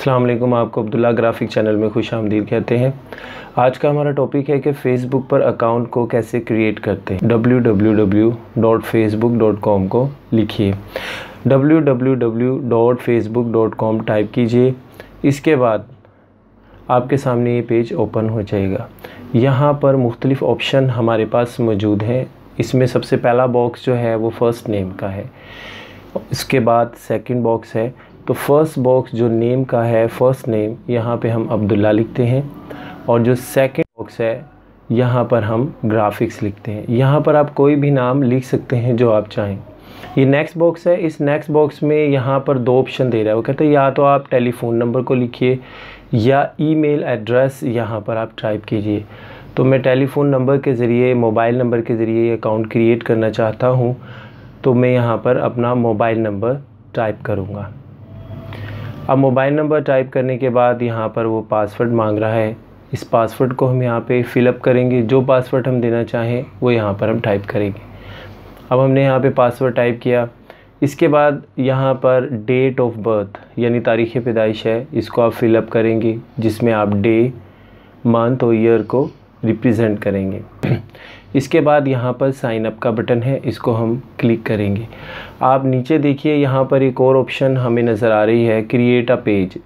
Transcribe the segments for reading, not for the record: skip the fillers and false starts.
अस्सलाम वालेकुम, आपको अब्दुल्ला ग्राफिक चैनल में खुश आमदीद कहते हैं। आज का हमारा टॉपिक है कि फ़ेसबुक पर अकाउंट को कैसे क्रिएट करते हैं। www.facebook.com को लिखिए, www.facebook.com टाइप कीजिए। इसके बाद आपके सामने ये पेज ओपन हो जाएगा। यहाँ पर मुख्तलिफ़ ऑप्शन हमारे पास मौजूद हैं। इसमें सबसे पहला बॉक्स जो है वो फ़र्स्ट नेम का है, इसके बाद सेकंड बॉक्स है। तो फर्स्ट बॉक्स जो नेम का है, फ़र्स्ट नेम, यहाँ पे हम अब्दुल्ला लिखते हैं, और जो सेकंड बॉक्स है यहाँ पर हम ग्राफिक्स लिखते हैं। यहाँ पर आप कोई भी नाम लिख सकते हैं जो आप चाहें। ये नेक्स्ट बॉक्स है, इस नेक्स्ट बॉक्स में यहाँ पर दो ऑप्शन दे रहा है। वो कहते हैं या तो आप टेलीफ़ोन नंबर को लिखिए या ईमेल एड्रेस यहाँ पर आप टाइप कीजिए। तो मैं टेलीफ़ोन नंबर के ज़रिए, मोबाइल नंबर के ज़रिए अकाउंट क्रिएट करना चाहता हूँ, तो मैं यहाँ पर अपना मोबाइल नंबर टाइप करूँगा। अब मोबाइल नंबर टाइप करने के बाद यहाँ पर वो पासवर्ड मांग रहा है। इस पासवर्ड को हम यहाँ पे फ़िलअप करेंगे। जो पासवर्ड हम देना चाहें वो यहाँ पर हम टाइप करेंगे। अब हमने यहाँ पे पासवर्ड टाइप किया। इसके बाद यहाँ पर डेट ऑफ बर्थ यानी तारीख़ पैदाइश है, इसको आप फ़िलअप करेंगे, जिसमें आप डे, मंथ और ईयर को रिप्रेजेंट करेंगे। इसके बाद यहाँ पर साइन अप का बटन है, इसको हम क्लिक करेंगे। आप नीचे देखिए, यहाँ पर एक और ऑप्शन हमें नज़र आ रही है, क्रिएट अ पेज।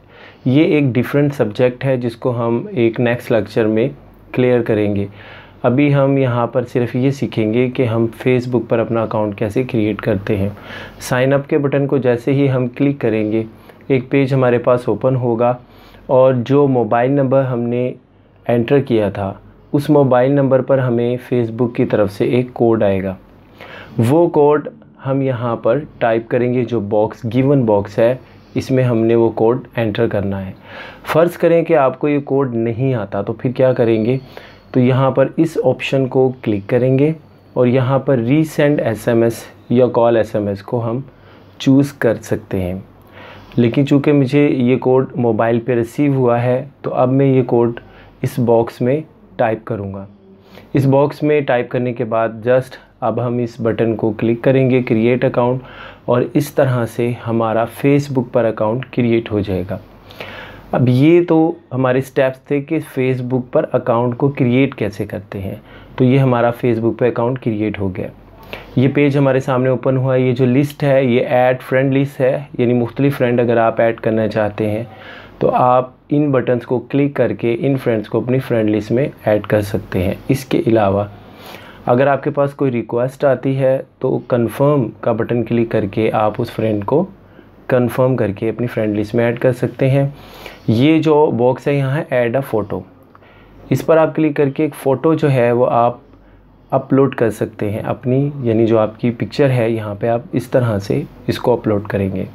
ये एक डिफरेंट सब्जेक्ट है जिसको हम एक नेक्स्ट लेक्चर में क्लियर करेंगे। अभी हम यहाँ पर सिर्फ ये सीखेंगे कि हम फेसबुक पर अपना अकाउंट कैसे क्रिएट करते हैं। साइन अप के बटन को जैसे ही हम क्लिक करेंगे, एक पेज हमारे पास ओपन होगा, और जो मोबाइल नंबर हमने एंटर किया था उस मोबाइल नंबर पर हमें फ़ेसबुक की तरफ से एक कोड आएगा। वो कोड हम यहाँ पर टाइप करेंगे। जो बॉक्स, गिवन बॉक्स है, इसमें हमने वो कोड एंटर करना है। फ़र्ज़ करें कि आपको ये कोड नहीं आता, तो फिर क्या करेंगे, तो यहाँ पर इस ऑप्शन को क्लिक करेंगे और यहाँ पर रीसेंड SMS या कॉल SMS को हम चूज़ कर सकते हैं। लेकिन चूँकि मुझे ये कोड मोबाइल पे रिसीव हुआ है, तो अब मैं ये कोड इस बॉक्स में टाइप करूँगा। इस बॉक्स में टाइप करने के बाद जस्ट अब हम इस बटन को क्लिक करेंगे, क्रिएट अकाउंट, और इस तरह से हमारा फेसबुक पर अकाउंट क्रिएट हो जाएगा। अब ये तो हमारे स्टेप्स थे कि फेसबुक पर अकाउंट को क्रिएट कैसे करते हैं। तो ये हमारा फेसबुक पर अकाउंट क्रिएट हो गया। ये पेज हमारे सामने ओपन हुआ। ये जो लिस्ट है ये ऐड फ्रेंड लिस्ट है, यानी मुख्तलिफ फ्रेंड अगर आप ऐड करना चाहते हैं तो आप इन बटन्स को क्लिक करके इन फ्रेंड्स को अपनी फ्रेंड लिस्ट में ऐड कर सकते हैं। इसके अलावा अगर आपके पास कोई रिक्वेस्ट आती है तो कंफर्म का बटन क्लिक करके आप उस फ्रेंड को कंफर्म करके अपनी फ्रेंड लिस्ट में ऐड कर सकते हैं। ये जो बॉक्स है यहाँ है ऐड अ फ़ोटो, इस पर आप क्लिक करके एक फ़ोटो जो है वो आप अपलोड कर सकते हैं अपनी, यानी जो आपकी पिक्चर है यहाँ पे आप इस तरह से इसको अपलोड करेंगे।